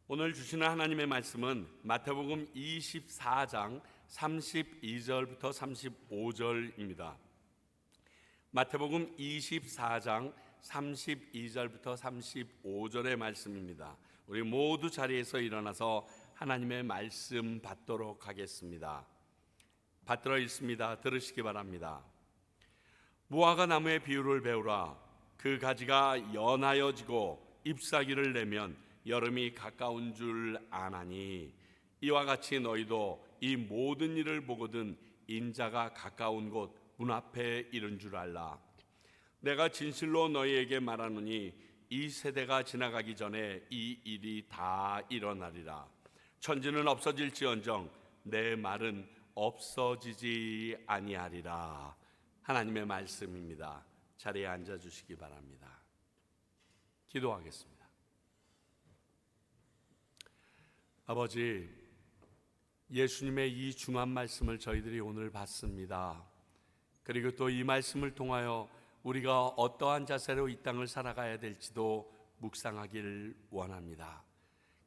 오늘 주시는 하나님의 말씀은 마태복음 24장 32절부터 35절입니다. 마태복음 24장 32절부터 35절의 말씀입니다. 우리 모두 자리에서 일어나서 하나님의 말씀 받도록 하겠습니다. 받들어 읽습니다. 들으시기 바랍니다. 무화과 나무의 비유를 배우라. 그 가지가 연하여 지고 잎사귀를 내면 여름이 가까운 줄 아나니 이와 같이 너희도 이 모든 일을 보거든 인자가 가까운 곳 문 앞에 이른 줄 알라. 내가 진실로 너희에게 말하노니 이 세대가 지나가기 전에 이 일이 다 일어나리라. 천지는 없어질지언정 내 말은 없어지지 아니하리라. 하나님의 말씀입니다. 자리에 앉아주시기 바랍니다. 기도하겠습니다. 아버지, 예수님의 이 중한 말씀을 저희들이 오늘 봤습니다. 그리고 또 이 말씀을 통하여 우리가 어떠한 자세로 이 땅을 살아가야 될지도 묵상하길 원합니다.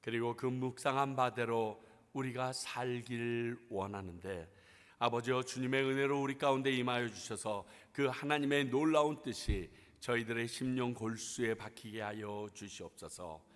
그리고 그 묵상한 바대로 우리가 살길 원하는데 아버지여, 주님의 은혜로 우리 가운데 임하여 주셔서 그 하나님의 놀라운 뜻이 저희들의 심령 골수에 박히게 하여 주시옵소서.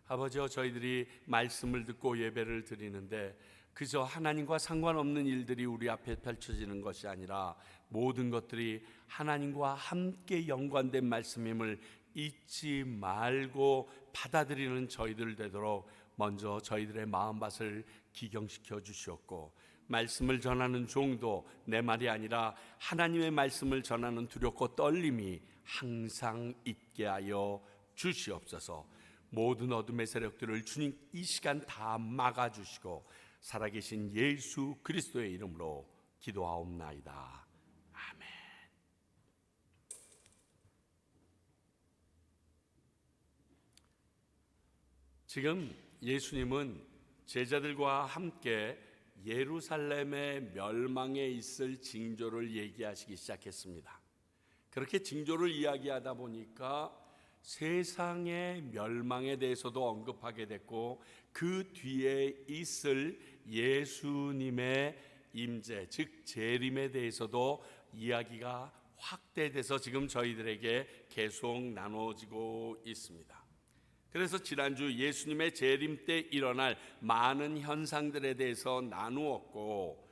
아버지여, 저희들이 말씀을 듣고 예배를 드리는데 그저 하나님과 상관없는 일들이 우리 앞에 펼쳐지는 것이 아니라 모든 것들이 하나님과 함께 연관된 말씀임을 잊지 말고 받아들이는 저희들 되도록 먼저 저희들의 마음밭을 기경시켜 주시옵고, 말씀을 전하는 종도 내 말이 아니라 하나님의 말씀을 전하는 두렵고 떨림이 항상 있게 하여 주시옵소서. 모든 어둠의 세력들을 주님 이 시간 다 막아주시고 살아계신 예수 그리스도의 이름으로 기도하옵나이다. 아멘. 지금 예수님은 제자들과 함께 예루살렘의 멸망에 있을 징조를 얘기하시기 시작했습니다. 그렇게 징조를 이야기하다 보니까 세상의 멸망에 대해서도 언급하게 됐고 그 뒤에 있을 예수님의 임재, 즉 재림에 대해서도 이야기가 확대돼서 지금 저희들에게 계속 나눠지고 있습니다. 그래서 지난주 예수님의 재림 때 일어날 많은 현상들에 대해서 나누었고,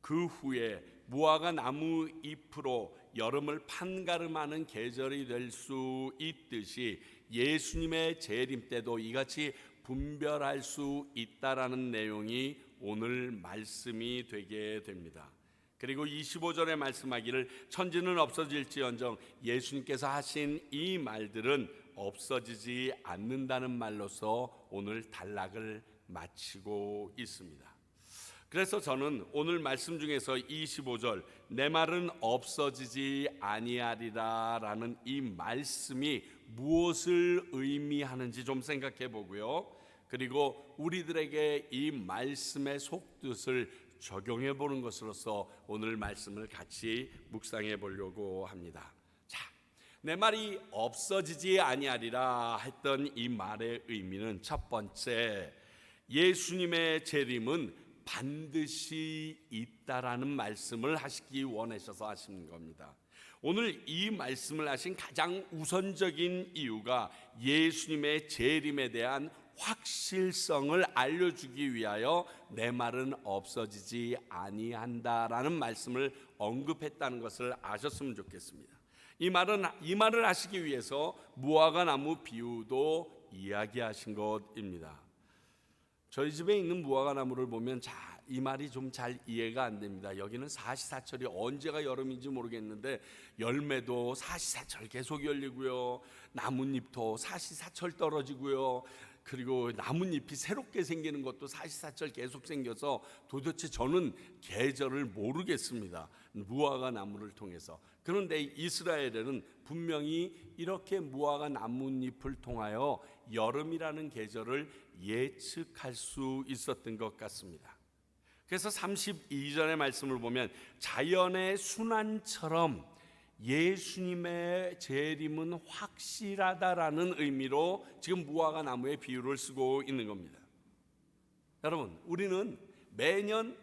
그 후에 무화과 나무 잎으로 여름을 판가름하는 계절이 될 수 있듯이 예수님의 재림 때도 이같이 분별할 수 있다라는 내용이 오늘 말씀이 되게 됩니다. 그리고 25절에 말씀하기를 천지는 없어질지언정 예수님께서 하신 이 말들은 없어지지 않는다는 말로서 오늘 단락을 마치고 있습니다. 그래서 저는 오늘 말씀 중에서 25절 내 말은 없어지지 아니하리라 라는 이 말씀이 무엇을 의미하는지 좀 생각해 보고요. 그리고 우리들에게 이 말씀의 속뜻을 적용해 보는 것으로서 오늘 말씀을 같이 묵상해 보려고 합니다. 자, 내 말이 없어지지 아니하리라 했던 이 말의 의미는 첫 번째, 예수님의 재림은 반드시 있다라는 말씀을 하시기 원하셔서 하시는 겁니다. 오늘 이 말씀을 하신 가장 우선적인 이유가 예수님의 재림에 대한 확실성을 알려주기 위하여 내 말은 없어지지 아니한다라는 말씀을 언급했다는 것을 아셨으면 좋겠습니다. 이 말을 하시기 위해서 무화과 나무 비유도 이야기하신 것입니다. 저희 집에 있는 무화과 나무를 보면 이 말이 좀 잘 이해가 안 됩니다. 여기는 사시사철이 언제가 여름인지 모르겠는데 열매도 사시사철 계속 열리고요, 나뭇잎도 사시사철 떨어지고요, 그리고 나뭇잎이 새롭게 생기는 것도 사시사철 계속 생겨서 도대체 저는 계절을 모르겠습니다, 무화과 나무를 통해서. 그런데 이스라엘에는 분명히 이렇게 무화과 나뭇잎을 통하여 여름이라는 계절을 예측할 수 있었던 것 같습니다. 그래서 32절의 말씀을 보면 자연의 순환처럼 예수님의 재림은 확실하다라는 의미로 지금 무화과 나무의 비유를 쓰고 있는 겁니다. 여러분, 우리는 매년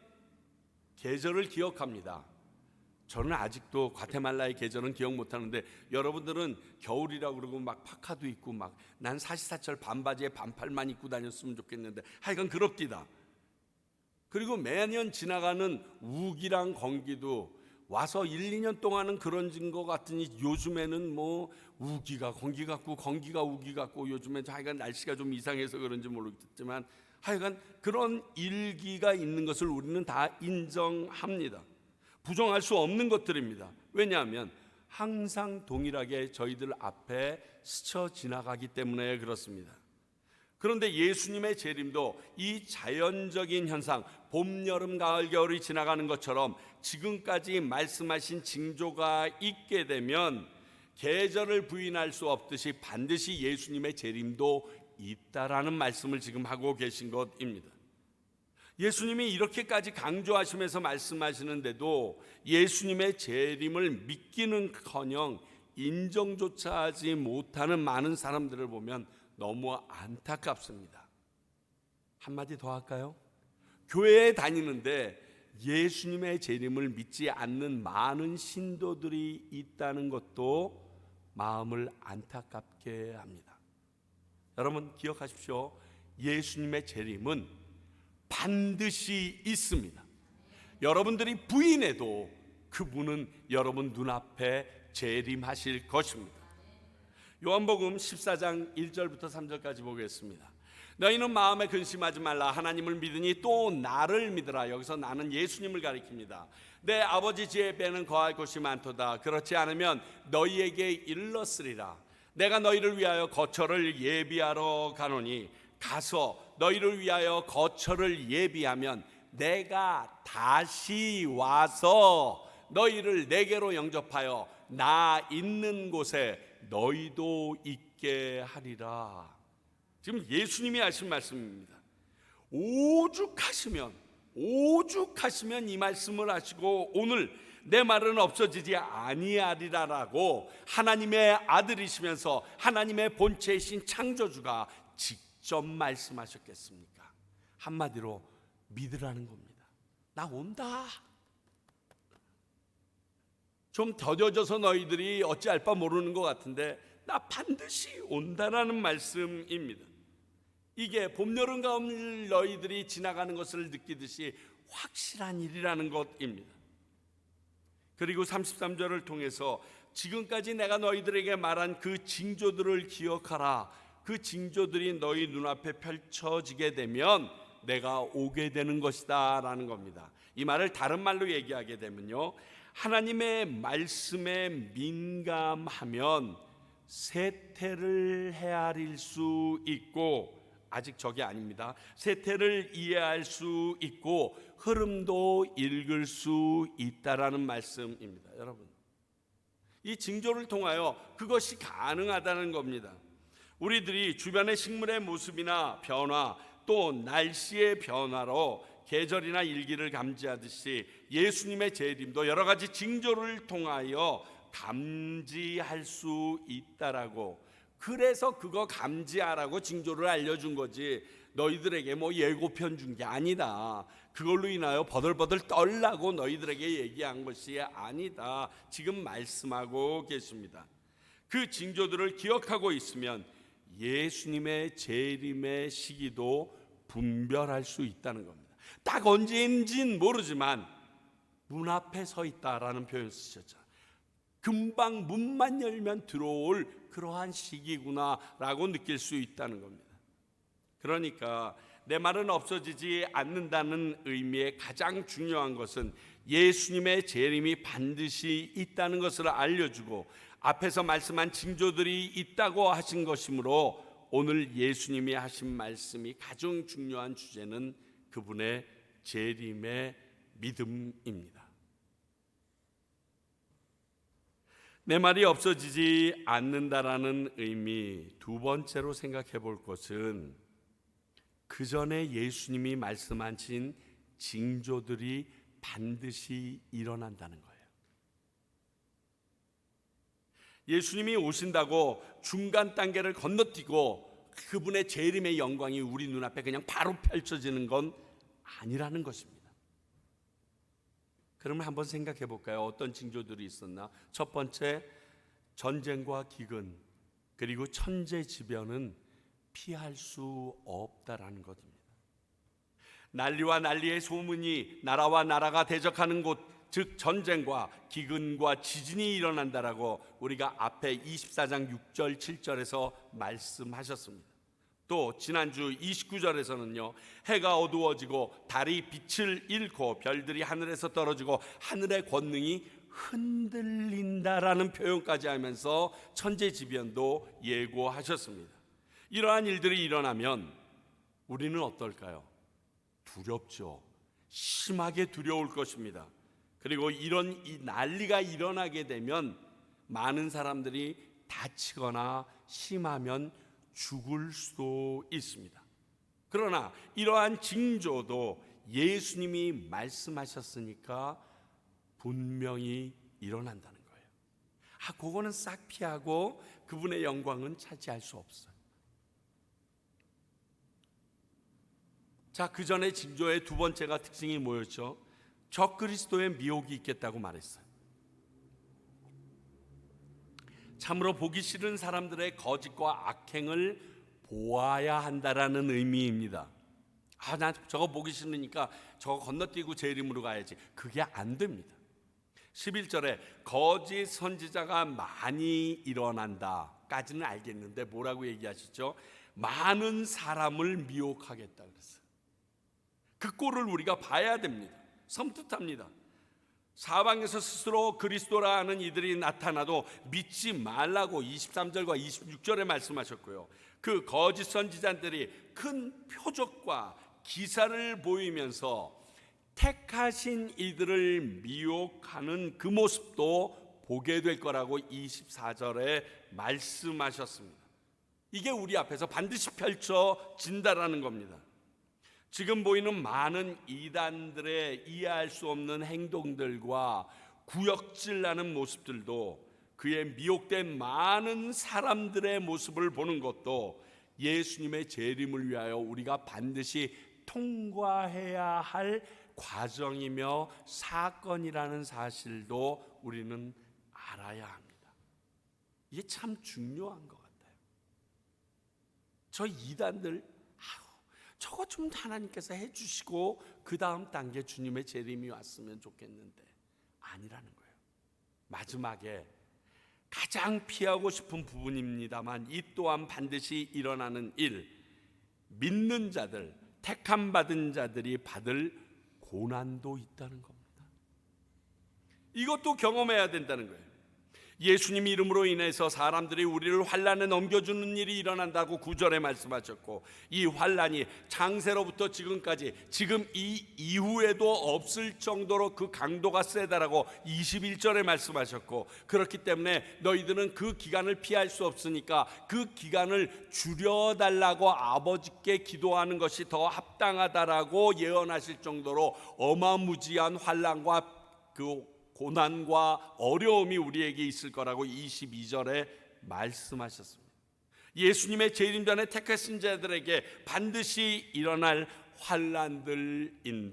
계절을 기억합니다. 저는 아직도 과테말라의 계절은 기억 못하는데 여러분들은 겨울이라고 그러고 막 파카도 입고 막 난 사시사철 반바지에 반팔만 입고 다녔으면 좋겠는데 하여간 그럽디다. 그리고 매년 지나가는 우기랑 건기도 와서 1, 2년 동안은 그런 것 같으니 요즘에는 뭐 우기가 건기 같고 건기가 우기 같고 요즘에 하여간 날씨가 좀 이상해서 그런지 모르겠지만 하여간 그런 일기가 있는 것을 우리는 다 인정합니다. 부정할 수 없는 것들입니다. 왜냐하면 항상 동일하게 저희들 앞에 스쳐 지나가기 때문에 그렇습니다. 그런데 예수님의 재림도 이 자연적인 현상, 봄, 여름, 가을, 겨울이 지나가는 것처럼 지금까지 말씀하신 징조가 있게 되면 계절을 부인할 수 없듯이 반드시 예수님의 재림도 있다라는 말씀을 지금 하고 계신 것입니다. 예수님이 이렇게까지 강조하시면서 말씀하시는데도 예수님의 재림을 믿기는커녕 인정조차 하지 못하는 많은 사람들을 보면 너무 안타깝습니다. 한마디 더 할까요? 교회에 다니는데 예수님의 재림을 믿지 않는 많은 신도들이 있다는 것도 마음을 안타깝게 합니다. 여러분 기억하십시오. 예수님의 재림은 반드시 있습니다. 여러분들이 부인해도 그분은 여러분 눈앞에 재림하실 것입니다. 요한복음 14장 1절부터 3절까지 보겠습니다. 너희는 마음에 근심하지 말라. 하나님을 믿으니 또 나를 믿으라. 여기서 나는 예수님을 가리킵니다. 내 아버지 집에는 거할 곳이 많도다. 그렇지 않으면 너희에게 일렀으리라. 내가 너희를 위하여 거처를 예비하러 가노니 가서 너희를 위하여 거처를 예비하면 내가 다시 와서 너희를 내게로 영접하여 나 있는 곳에 너희도 있게 하리라. 지금 예수님이 하신 말씀입니다. 오죽하시면 이 말씀을 하시고 오늘 내 말은 없어지지 아니하리라라고 하나님의 아들이시면서 하나님의 본체이신 창조주가 직접 말씀하셨겠습니까? 한마디로 믿으라는 겁니다. 나 온다. 좀 더뎌져서 너희들이 어찌할 바 모르는 것 같은데 나 반드시 온다라는 말씀입니다. 이게 봄, 여름, 가을 너희들이 지나가는 것을 느끼듯이 확실한 일이라는 것입니다. 그리고 33절을 통해서 지금까지 내가 너희들에게 말한 그 징조들을 기억하라. 그 징조들이 너희 눈앞에 펼쳐지게 되면 내가 오게 되는 것이다 라는 겁니다. 이 말을 다른 말로 얘기하게 되면요, 하나님의 말씀에 민감하면 세태를 헤아릴 수 있고, 아직 저게 아닙니다. 세태를 이해할 수 있고 흐름도 읽을 수 있다라는 말씀입니다. 여러분, 이 징조를 통하여 그것이 가능하다는 겁니다. 우리들이 주변의 식물의 모습이나 변화, 또 날씨의 변화로 계절이나 일기를 감지하듯이 예수님의 재림도 여러 가지 징조를 통하여 감지할 수 있다라고, 그래서 그거 감지하라고 징조를 알려준 거지 너희들에게 뭐 예고편 준 게 아니다. 그걸로 인하여 버들버들 떨라고 너희들에게 얘기한 것이 아니다. 지금 말씀하고 계십니다. 그 징조들을 기억하고 있으면 예수님의 재림의 시기도 분별할 수 있다는 겁니다. 딱 언제인지는 모르지만 문 앞에 서 있다라는 표현 쓰셨죠. 금방 문만 열면 들어올 그러한 시기구나라고 느낄 수 있다는 겁니다. 그러니까 내 말은 없어지지 않는다는 의미의 가장 중요한 것은 예수님의 재림이 반드시 있다는 것을 알려주고 앞에서 말씀한 징조들이 있다고 하신 것이므로 오늘 예수님이 하신 말씀이 가장 중요한 주제는 그분의 재림의 믿음입니다. 내 말이 없어지지 않는다라는 의미, 두 번째로 생각해 볼 것은 그 전에 예수님이 말씀하신 징조들이 반드시 일어난다는 거예요. 예수님이 오신다고 중간 단계를 건너뛰고 그분의 재림의 영광이 우리 눈앞에 그냥 바로 펼쳐지는 건 아니라는 것입니다. 그러면 한번 생각해 볼까요? 어떤 징조들이 있었나? 첫 번째, 전쟁과 기근 그리고 천재지변은 피할 수 없다라는 것입니다. 난리와 난리의 소문이 나라와 나라가 대적하는 곳, 즉 전쟁과 기근과 지진이 일어난다라고 우리가 앞에 24장 6절 7절에서 말씀하셨습니다. 또 지난주 29절에서는요, 해가 어두워지고 달이 빛을 잃고 별들이 하늘에서 떨어지고 하늘의 권능이 흔들린다라는 표현까지 하면서 천재지변도 예고하셨습니다. 이러한 일들이 일어나면 우리는 어떨까요? 두렵죠. 심하게 두려울 것입니다. 그리고 이런 이 난리가 일어나게 되면 많은 사람들이 다치거나 심하면 죽을 수도 있습니다. 그러나 이러한 징조도 예수님이 말씀하셨으니까 분명히 일어난다는 거예요. 그거는 싹 피하고 그분의 영광은 차지할 수 없어요. 자, 그 전에 징조의 두 번째가 특징이 뭐였죠? 적그리스도의 미혹이 있겠다고 말했어요. 참으로 보기 싫은 사람들의 거짓과 악행을 보아야 한다라는 의미입니다. 나 저거 보기 싫으니까 저거 건너뛰고 제 이름으로 가야지. 그게 안 됩니다. 11절에 거짓 선지자가 많이 일어난다까지는 알겠는데 뭐라고 얘기하시죠? 많은 사람을 미혹하겠다 그랬어요. 그 꼴을 우리가 봐야 됩니다. 섬뜩합니다. 사방에서 스스로 그리스도라 하는 이들이 나타나도 믿지 말라고 23절과 26절에 말씀하셨고요. 그 거짓 선지자들이 큰 표적과 기사를 보이면서 택하신 이들을 미혹하는 그 모습도 보게 될 거라고 24절에 말씀하셨습니다. 이게 우리 앞에서 반드시 펼쳐진다라는 겁니다. 지금 보이는 많은 이단들의 이해할 수 없는 행동들과 구역질나는 모습들도 그의 미혹된 많은 사람들의 모습을 보는 것도 예수님의 재림을 위하여 우리가 반드시 통과해야 할 과정이며 사건이라는 사실도 우리는 알아야 합니다. 이게 참 중요한 것 같아요. 저 이단들 저거 좀 하나님께서 해주시고 그 다음 단계 주님의 재림이 왔으면 좋겠는데 아니라는 거예요. 마지막에 가장 피하고 싶은 부분입니다만 이 또한 반드시 일어나는 일, 믿는 자들, 택함 받은 자들이 받을 고난도 있다는 겁니다. 이것도 경험해야 된다는 거예요. 예수님 이름으로 인해서 사람들이 우리를 환난에 넘겨주는 일이 일어난다고 9절에 말씀하셨고, 이 환난이 창세로부터 지금까지 지금 이 이후에도 없을 정도로 그 강도가 세다라고 21절에 말씀하셨고, 그렇기 때문에 너희들은 그 기간을 피할 수 없으니까 그 기간을 줄여달라고 아버지께 기도하는 것이 더 합당하다라고 예언하실 정도로 어마무지한 환난과 그 고난과 어려움이 우리에게 있을 거라고 22절에 말씀하셨습니다. 예수님의 재림 전에 택하신 자들에게 반드시 일어날 환난들인데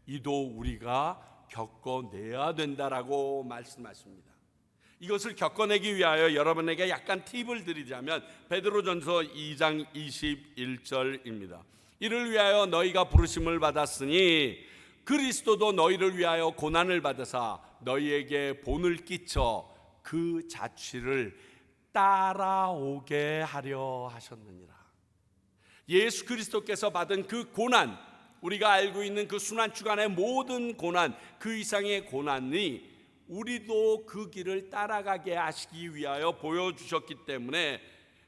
이도 우리가 겪어내야 된다라고 말씀하십니다. 이것을 겪어내기 위하여 여러분에게 약간 팁을 드리자면 베드로전서 2장 21절입니다. 이를 위하여 너희가 부르심을 받았으니 그리스도도 너희를 위하여 고난을 받으사 너희에게 본을 끼쳐 그 자취를 따라오게 하려 하셨느니라. 예수 그리스도께서 받은 그 고난, 우리가 알고 있는 그 순환주간의 모든 고난, 그 이상의 고난이 우리도 그 길을 따라가게 하시기 위하여 보여주셨기 때문에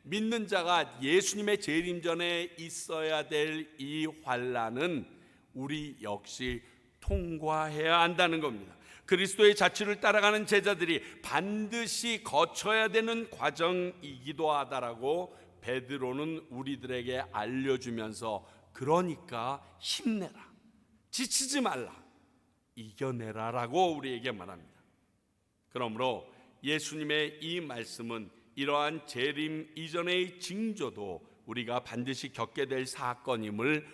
믿는 자가 예수님의 재림 전에 있어야 될 이 환난은 우리 역시 통과해야 한다는 겁니다. 그리스도의 자취를 따라가는 제자들이 반드시 거쳐야 되는 과정이기도 하다라고 베드로는 우리들에게 알려주면서 그러니까 힘내라, 지치지 말라, 이겨내라라고 우리에게 말합니다. 그러므로 예수님의 이 말씀은 이러한 재림 이전의 징조도 우리가 반드시 겪게 될 사건임을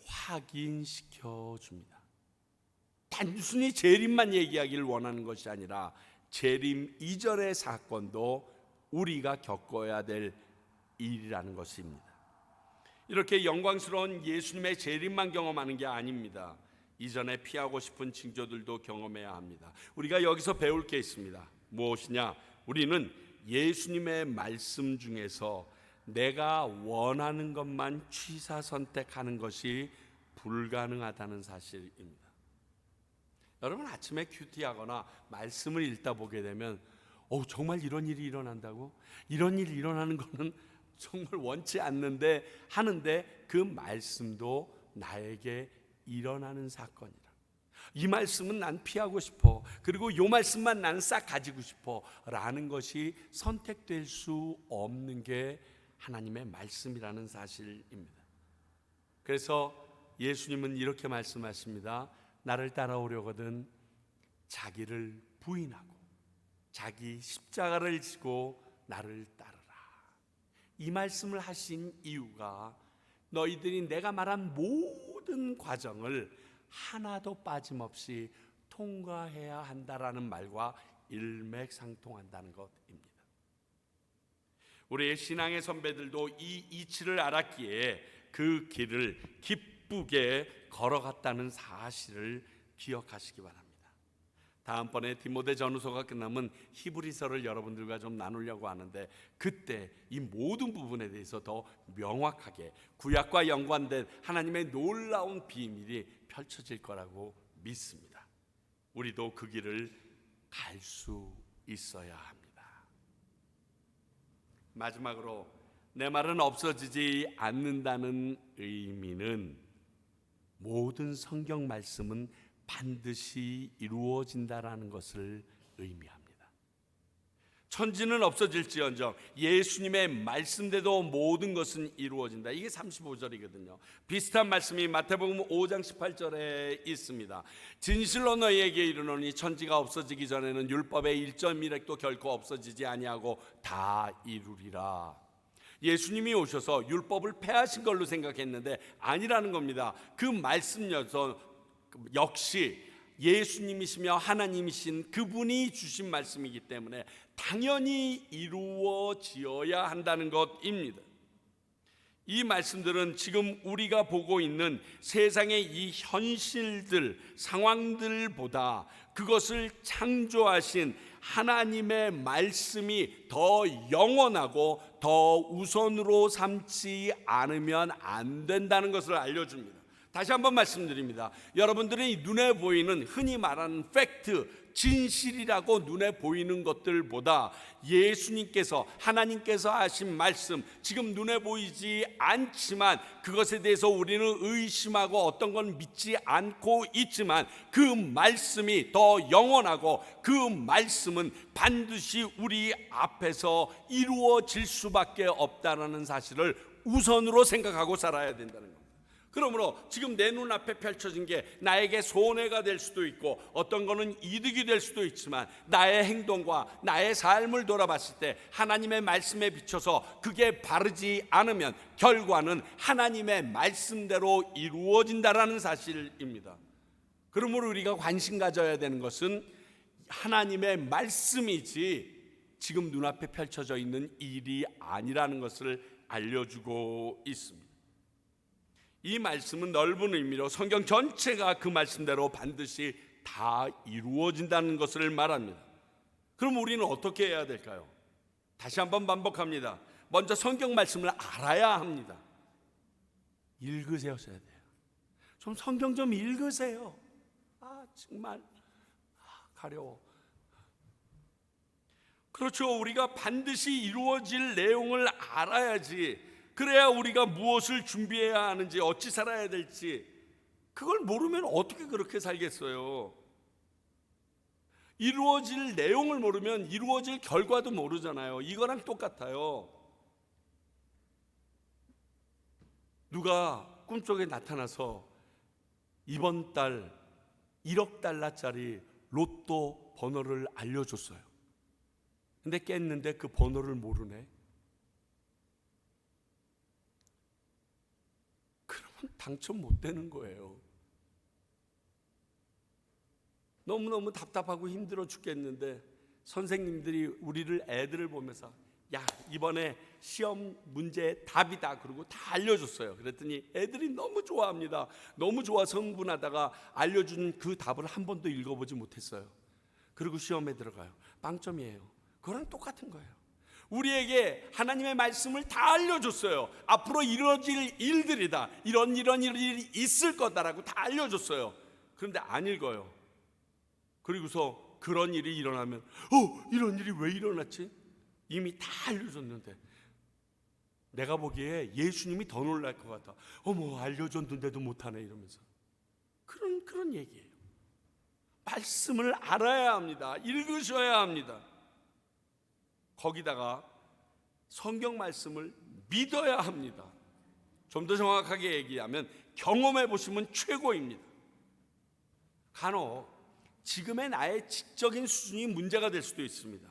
확인시켜 줍니다. 단순히 재림만 얘기하기를 원하는 것이 아니라 재림 이전의 사건도 우리가 겪어야 될 일이라는 것입니다. 이렇게 영광스러운 예수님의 재림만 경험하는 게 아닙니다. 이전에 피하고 싶은 징조들도 경험해야 합니다. 우리가 여기서 배울 게 있습니다. 무엇이냐? 우리는 예수님의 말씀 중에서 내가 원하는 것만 취사 선택하는 것이 불가능하다는 사실입니다. 여러분, 아침에 큐티하거나 말씀을 읽다 보게 되면 정말 이런 일이 일어난다고? 이런 일이 일어나는 것은 정말 원치 않는데 하는데 그 말씀도 나에게 일어나는 사건이라. 이 말씀은 난 피하고 싶어. 그리고 이 말씀만 나는 싹 가지고 싶어 라는 것이 선택될 수 없는 게 하나님의 말씀이라는 사실입니다. 그래서 예수님은 이렇게 말씀하십니다. 나를 따라오려거든 자기를 부인하고 자기 십자가를 지고 나를 따르라. 이 말씀을 하신 이유가 너희들이 내가 말한 모든 과정을 하나도 빠짐없이 통과해야 한다라는 말과 일맥상통한다는 것입니다. 우리의 신앙의 선배들도 이 이치를 알았기에 그 길을 기쁘게 걸어갔다는 사실을 기억하시기 바랍니다. 다음번에 디모데 전후서가 끝나면 히브리서를 여러분들과 좀 나누려고 하는데 그때 이 모든 부분에 대해서 더 명확하게 구약과 연관된 하나님의 놀라운 비밀이 펼쳐질 거라고 믿습니다. 우리도 그 길을 갈 수 있어야 합니다. 마지막으로 내 말은 없어지지 않는다는 의미는 모든 성경 말씀은 반드시 이루어진다라는 것을 의미합니다. 천지는 없어질지언정 예수님의 말씀대로 모든 것은 이루어진다. 이게 35절이거든요. 비슷한 말씀이 마태복음 5장 18절에 있습니다. 진실로 너희에게 이르노니 천지가 없어지기 전에는 율법의 1.1획도 결코 없어지지 아니하고 다 이루리라. 예수님이 오셔서 율법을 폐하신 걸로 생각했는데 아니라는 겁니다. 그 말씀 역시 예수님이시며 하나님이신 그분이 주신 말씀이기 때문에 당연히 이루어지어야 한다는 것입니다. 이 말씀들은 지금 우리가 보고 있는 세상의 이 현실들, 상황들보다 그것을 창조하신 하나님의 말씀이 더 영원하고 더 우선으로 삼지 않으면 안 된다는 것을 알려줍니다. 다시 한번 말씀드립니다. 여러분들이 눈에 보이는 흔히 말하는 팩트, 진실이라고 눈에 보이는 것들보다 예수님께서 하나님께서 하신 말씀, 지금 눈에 보이지 않지만 그것에 대해서 우리는 의심하고 어떤 건 믿지 않고 있지만 그 말씀이 더 영원하고 그 말씀은 반드시 우리 앞에서 이루어질 수밖에 없다는 사실을 우선으로 생각하고 살아야 된다는 겁니다. 그러므로 지금 내 눈앞에 펼쳐진 게 나에게 손해가 될 수도 있고 어떤 거는 이득이 될 수도 있지만 나의 행동과 나의 삶을 돌아봤을 때 하나님의 말씀에 비춰서 그게 바르지 않으면 결과는 하나님의 말씀대로 이루어진다라는 사실입니다. 그러므로 우리가 관심 가져야 되는 것은 하나님의 말씀이지 지금 눈앞에 펼쳐져 있는 일이 아니라는 것을 알려주고 있습니다. 이 말씀은 넓은 의미로 성경 전체가 그 말씀대로 반드시 다 이루어진다는 것을 말합니다. 그럼 우리는 어떻게 해야 될까요? 다시 한번 반복합니다. 먼저 성경 말씀을 알아야 합니다. 읽으셔야 돼요. 좀 성경 좀 읽으세요. 정말 가려워. 그렇죠. 우리가 반드시 이루어질 내용을 알아야지. 그래야 우리가 무엇을 준비해야 하는지 어찌 살아야 될지 그걸 모르면 어떻게 그렇게 살겠어요. 이루어질 내용을 모르면 이루어질 결과도 모르잖아요. 이거랑 똑같아요. 누가 꿈속에 나타나서 이번 달 1억 달러짜리 로또 번호를 알려줬어요. 근데 깼는데 그 번호를 모르네. 그러면 당첨 못 되는 거예요. 너무너무 답답하고 힘들어 죽겠는데 선생님들이 애들을 보면서 야, 이번에 시험 문제 답이다 그러고 다 알려줬어요. 그랬더니 애들이 너무 좋아합니다. 너무 좋아서 흥분하다가 알려준 그 답을 한 번도 읽어보지 못했어요. 그리고 시험에 들어가요. 빵점이에요. 그거랑 똑같은 거예요. 우리에게 하나님의 말씀을 다 알려줬어요. 앞으로 이루어질 일들이다, 이런 일이 있을 거다라고 다 알려줬어요. 그런데 안 읽어요. 그리고서 그런 일이 일어나면 이런 일이 왜 일어났지? 이미 다 알려줬는데. 내가 보기에 예수님이 더 놀랄 것 같아. 어머, 알려줬는데도 못하네 이러면서. 그런 얘기예요. 말씀을 알아야 합니다. 읽으셔야 합니다. 거기다가 성경 말씀을 믿어야 합니다. 좀 더 정확하게 얘기하면 경험해 보시면 최고입니다. 간혹 지금의 나의 지적인 수준이 문제가 될 수도 있습니다.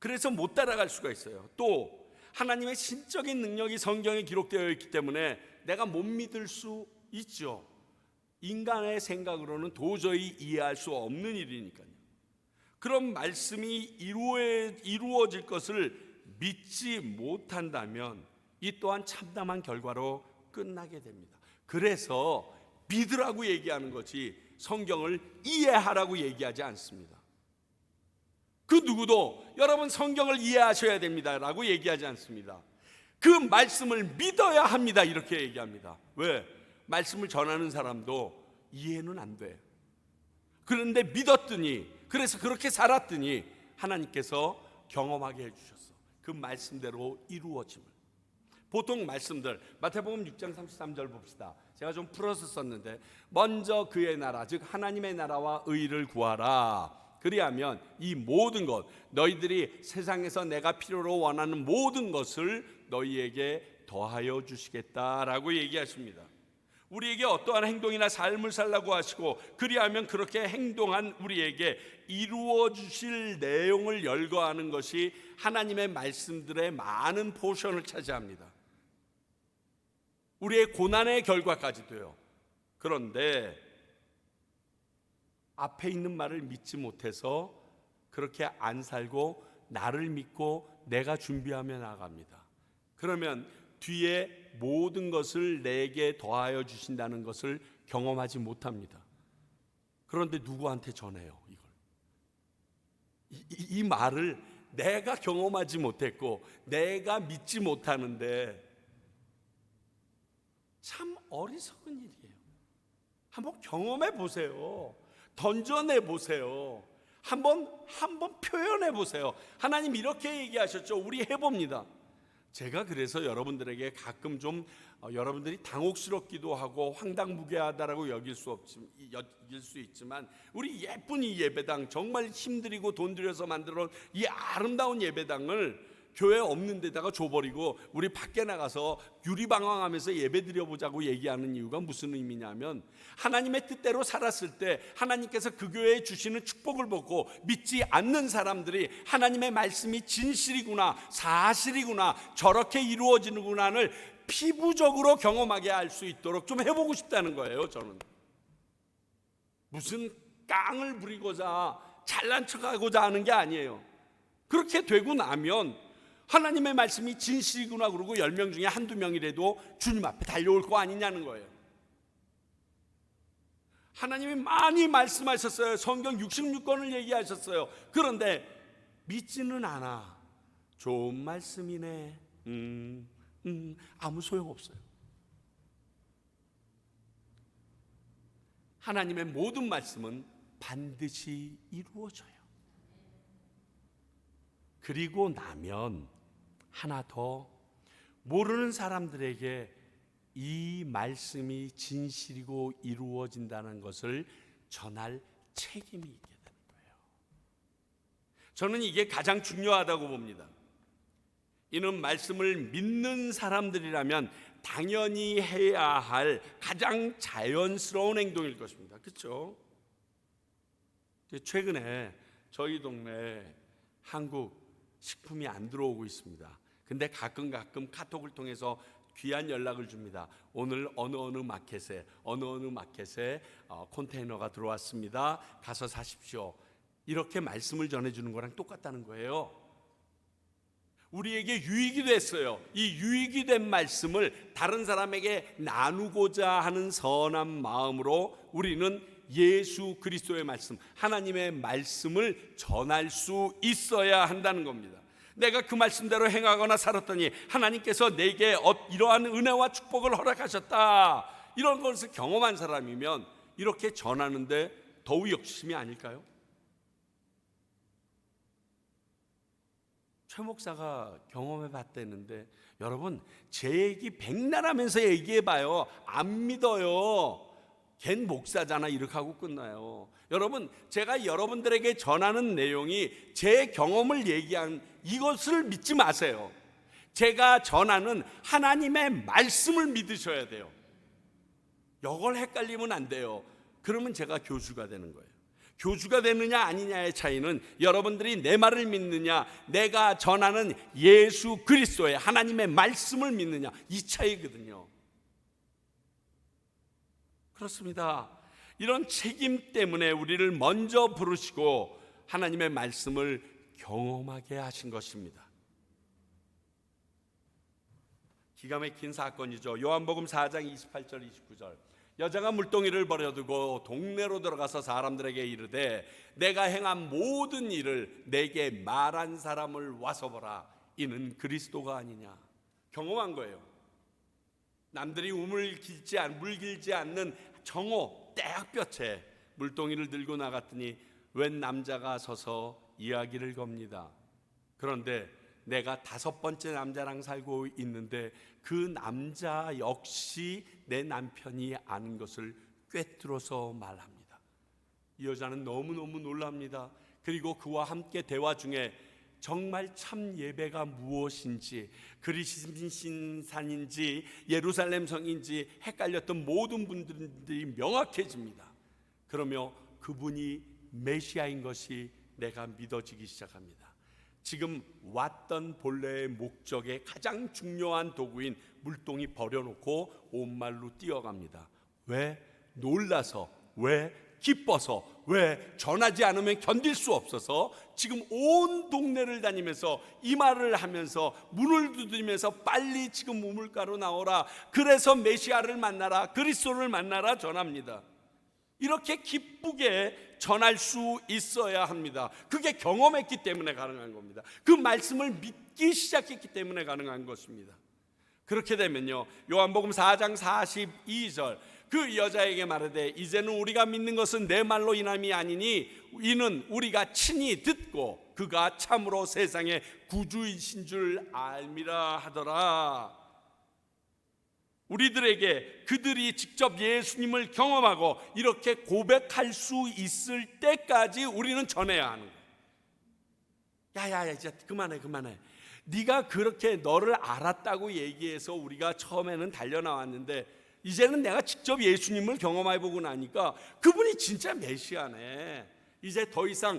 그래서 못 따라갈 수가 있어요. 또 하나님의 신적인 능력이 성경에 기록되어 있기 때문에 내가 못 믿을 수 있죠. 인간의 생각으로는 도저히 이해할 수 없는 일이니까요. 그런 말씀이 이루어질 것을 믿지 못한다면 이 또한 참담한 결과로 끝나게 됩니다. 그래서 믿으라고 얘기하는 거지 성경을 이해하라고 얘기하지 않습니다. 그 누구도 여러분 성경을 이해하셔야 됩니다 라고 얘기하지 않습니다. 그 말씀을 믿어야 합니다 이렇게 얘기합니다. 왜? 말씀을 전하는 사람도 이해는 안 돼. 그런데 믿었더니, 그래서 그렇게 살았더니 하나님께서 경험하게 해주셨어. 그 말씀대로 이루어짐을. 보통 말씀들 마태복음 6장 33절 봅시다. 제가 좀 풀어서 썼는데, 먼저 그의 나라 즉 하나님의 나라와 의를 구하라. 그리하면 이 모든 것, 너희들이 세상에서 내가 필요로 원하는 모든 것을 너희에게 더하여 주시겠다라고 얘기하십니다. 우리에게 어떠한 행동이나 삶을 살라고 하시고, 그리하면 그렇게 행동한 우리에게 이루어 주실 내용을 열거하는 것이 하나님의 말씀들의 많은 포션을 차지합니다. 우리의 고난의 결과까지도요. 그런데 앞에 있는 말을 믿지 못해서 그렇게 안 살고 나를 믿고 내가 준비하며 나갑니다. 그러면 뒤에 모든 것을 내게 더하여 주신다는 것을 경험하지 못합니다. 그런데 누구한테 전해요 이걸? 이 말을 내가 경험하지 못했고 내가 믿지 못하는데 참 어리석은 일이에요. 한번 경험해 보세요. 던져내 보세요. 한번 표현해 보세요. 하나님 이렇게 얘기하셨죠. 우리 해봅니다. 제가 그래서 여러분들에게 가끔 좀 여러분들이 당혹스럽기도 하고 황당무계하다라고 여길 수 있지만, 우리 예쁜 이 예배당, 정말 힘들이고 돈 들여서 만들어 이 아름다운 예배당을 교회 없는 데다가 줘버리고 우리 밖에 나가서 유리방황하면서 예배 드려보자고 얘기하는 이유가 무슨 의미냐면, 하나님의 뜻대로 살았을 때 하나님께서 그 교회에 주시는 축복을 보고 믿지 않는 사람들이 하나님의 말씀이 진실이구나, 사실이구나, 저렇게 이루어지는구나를 피부적으로 경험하게 할 수 있도록 좀 해보고 싶다는 거예요. 저는 무슨 깡을 부리고자 잘난 척하고자 하는 게 아니에요. 그렇게 되고 나면 하나님의 말씀이 진실이구나 그러고 10명 중에 한두 명이라도 주님 앞에 달려올 거 아니냐는 거예요. 하나님이 많이 말씀하셨어요. 성경 66권을 얘기하셨어요. 그런데 믿지는 않아. 좋은 말씀이네. 아무 소용없어요. 하나님의 모든 말씀은 반드시 이루어져요. 그리고 나면 하나 더, 모르는 사람들에게 이 말씀이 진실이고 이루어진다는 것을 전할 책임이 있게 되는 거예요. 저는 이게 가장 중요하다고 봅니다. 이는 말씀을 믿는 사람들이라면 당연히 해야 할 가장 자연스러운 행동일 것입니다. 그렇죠? 최근에 저희 동네에 한국 식품이 안 들어오고 있습니다. 근데 가끔 카톡을 통해서 귀한 연락을 줍니다. 오늘 어느 마켓에 컨테이너가 들어왔습니다. 가서 사십시오. 이렇게 말씀을 전해주는 거랑 똑같다는 거예요. 우리에게 유익이 됐어요. 이 유익이 된 말씀을 다른 사람에게 나누고자 하는 선한 마음으로 우리는 예수 그리스도의 말씀, 하나님의 말씀을 전할 수 있어야 한다는 겁니다. 내가 그 말씀대로 행하거나 살았더니 하나님께서 내게 이러한 은혜와 축복을 허락하셨다, 이런 것을 경험한 사람이면 이렇게 전하는데 더욱 욕심이 아닐까요? 최 목사가 경험해 봤다는데, 여러분 제 얘기 백날하면서 얘기해봐요. 안 믿어요. 걘 목사잖아 이렇게 하고 끝나요. 여러분, 제가 여러분들에게 전하는 내용이 제 경험을 얘기한 이것을 믿지 마세요. 제가 전하는 하나님의 말씀을 믿으셔야 돼요. 이걸 헷갈리면 안 돼요. 그러면 제가 교주가 되는 거예요. 교주가 되느냐 아니냐의 차이는 여러분들이 내 말을 믿느냐, 내가 전하는 예수 그리스도의 하나님의 말씀을 믿느냐, 이 차이거든요. 그렇습니다. 이런 책임 때문에 우리를 먼저 부르시고 하나님의 말씀을 경험하게 하신 것입니다. 기가 막힌 사건이죠. 요한복음 4장 28절 29절. 여자가 물동이를 버려두고 동네로 들어가서 사람들에게 이르되 내가 행한 모든 일을 내게 말한 사람을 와서 보라. 이는 그리스도가 아니냐. 경험한 거예요. 남들이 물 길지 않는 정오 떼약볕에 물동이를 들고 나갔더니 웬 남자가 서서 이야기를 겁니다. 그런데 내가 5번째 남자랑 살고 있는데 그 남자 역시 내 남편이 아는 것을 꿰뚫어서 말합니다. 이 여자는 너무너무 놀랍니다. 그리고 그와 함께 대화 중에 정말 참 예배가 무엇인지, 그리스도 산인지 예루살렘 성인지 헷갈렸던 모든 분들이 명확해집니다. 그러며 그분이 메시아인 것이 내가 믿어지기 시작합니다. 지금 왔던 본래의 목적의 가장 중요한 도구인 물동이 버려놓고 온 말로 뛰어갑니다. 왜? 놀라서, 왜? 기뻐서, 왜? 전하지 않으면 견딜 수 없어서 지금 온 동네를 다니면서 이 말을 하면서 문을 두드리면서 빨리 지금 우물가로 나오라, 그래서 메시아를 만나라, 그리스도를 만나라 전합니다. 이렇게 기쁘게 전할 수 있어야 합니다. 그게 경험했기 때문에 가능한 겁니다. 그 말씀을 믿기 시작했기 때문에 가능한 것입니다. 그렇게 되면요, 요한복음 4장 42절, 그 여자에게 말하되 이제는 우리가 믿는 것은 내 말로 인함이 아니니 이는 우리가 친히 듣고 그가 참으로 세상의 구주이신 줄 알미라 하더라. 우리들에게 그들이 직접 예수님을 경험하고 이렇게 고백할 수 있을 때까지 우리는 전해야 하는 거예요. 야야야, 이제 그만해. 네가 그렇게 너를 알았다고 얘기해서 우리가 처음에는 달려나왔는데 이제는 내가 직접 예수님을 경험해보고 나니까 그분이 진짜 메시아네. 이제 더 이상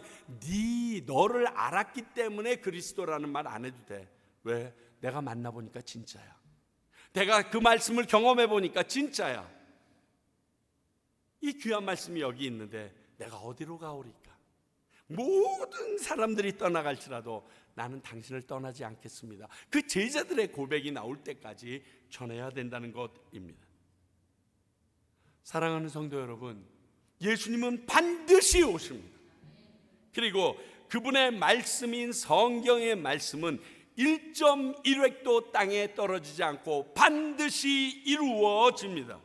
너를 알았기 때문에 그리스도라는 말 안 해도 돼. 왜? 내가 만나보니까 진짜야. 내가 그 말씀을 경험해보니까 진짜야. 이 귀한 말씀이 여기 있는데 내가 어디로 가오리까? 모든 사람들이 떠나갈지라도 나는 당신을 떠나지 않겠습니다. 그 제자들의 고백이 나올 때까지 전해야 된다는 것입니다. 사랑하는 성도 여러분, 예수님은 반드시 오십니다. 그리고 그분의 말씀인 성경의 말씀은 1.1획도 땅에 떨어지지 않고 반드시 이루어집니다.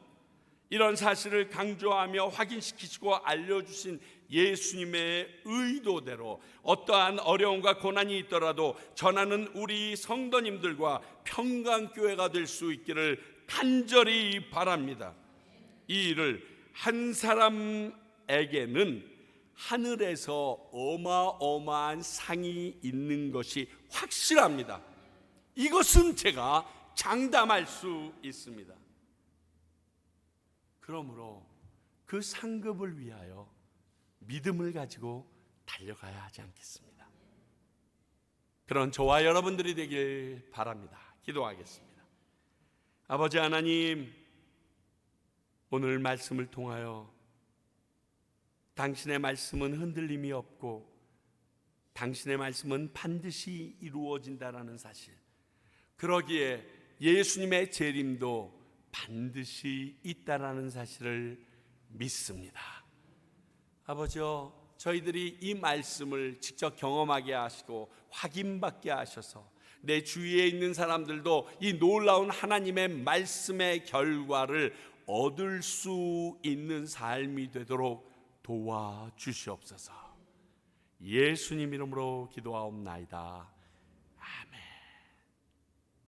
이런 사실을 강조하며 확인시키시고 알려주신 예수님의 의도대로 어떠한 어려움과 고난이 있더라도 전하는 우리 성도님들과 평강교회가 될 수 있기를 간절히 바랍니다. 이 일을 한 사람에게는 하늘에서 어마어마한 상이 있는 것이 확실합니다. 이것은 제가 장담할 수 있습니다. 그러므로 그 상급을 위하여 믿음을 가지고 달려가야 하지 않겠습니다. 그런 저와 여러분들이 되길 바랍니다. 기도하겠습니다. 아버지 하나님, 오늘 말씀을 통하여 당신의 말씀은 흔들림이 없고 당신의 말씀은 반드시 이루어진다라는 사실, 그러기에 예수님의 재림도 반드시 있다라는 사실을 믿습니다. 아버지여, 저희들이 이 말씀을 직접 경험하게 하시고 확인받게 하셔서 내 주위에 있는 사람들도 이 놀라운 하나님의 말씀의 결과를 얻을 수 있는 삶이 되도록 도와주시옵소서. 예수님 이름으로 기도하옵나이다.